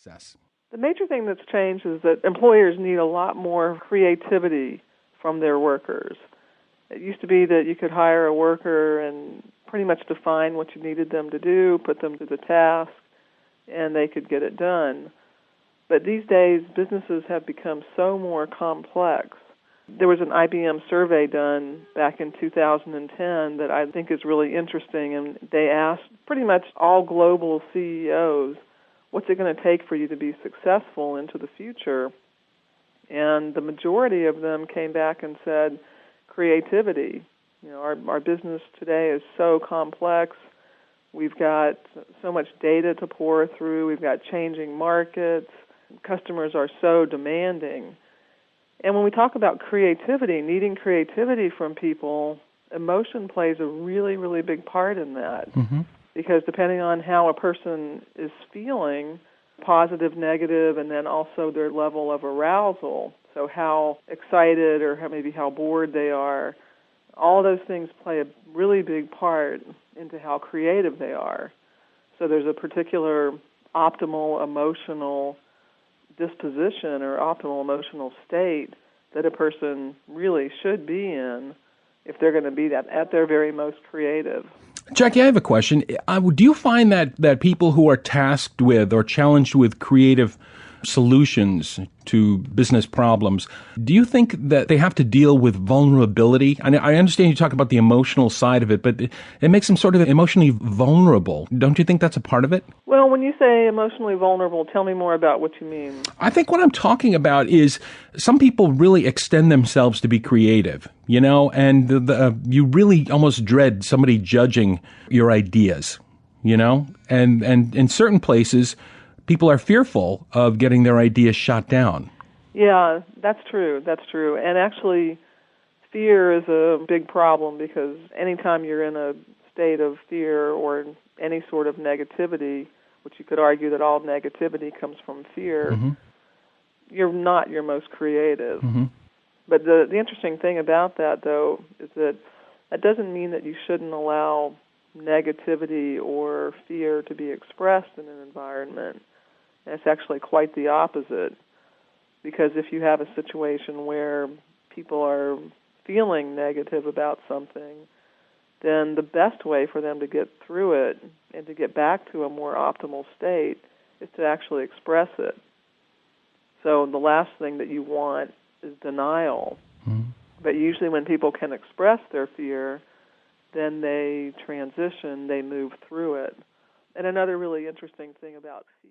success? The major thing that's changed is that employers need a lot more creativity from their workers. It used to be that you could hire a worker and pretty much define what you needed them to do, put them to the task, and they could get it done. But these days, businesses have become so more complex. There was an IBM survey done back in 2010 that I think is really interesting, and they asked pretty much all global CEOs, what's it going to take for you to be successful into the future? And the majority of them came back and said, creativity. You know, our business today is so complex. We've got so much data to pour through. We've got changing markets. Customers are so demanding. And when we talk about creativity, needing creativity from people, emotion plays a really, really big part in that. Mm-hmm. Because depending on how a person is feeling, positive, negative, and then also their level of arousal, so how excited or maybe how bored they are, all those things play a really big part into how creative they are. So there's a particular optimal emotional disposition or optimal emotional state that a person really should be in if they're going to be at their very most creative. Jackie, I have a question. Do you find that people who are tasked with or challenged with creative solutions to business problems, do you think that they have to deal with vulnerability? I understand you talk about the emotional side of it, but it makes them sort of emotionally vulnerable. Don't you think that's a part of it? Well, when you say emotionally vulnerable, tell me more about what you mean. I think what I'm talking about is some people really extend themselves to be creative, you know, and you really almost dread somebody judging your ideas, you know, and in certain places, people are fearful of getting their ideas shot down. Yeah, that's true. That's true. And actually, fear is a big problem because anytime you're in a state of fear or any sort of negativity, which you could argue that all negativity comes from fear, mm-hmm. you're not your most creative. Mm-hmm. But the interesting thing about that, though, is that doesn't mean that you shouldn't allow negativity or fear to be expressed in an environment. And it's actually quite the opposite, because if you have a situation where people are feeling negative about something, then the best way for them to get through it and to get back to a more optimal state is to actually express it. So the last thing that you want is denial. Mm-hmm. But usually when people can express their fear, then they transition, they move through it. And another really interesting thing about fear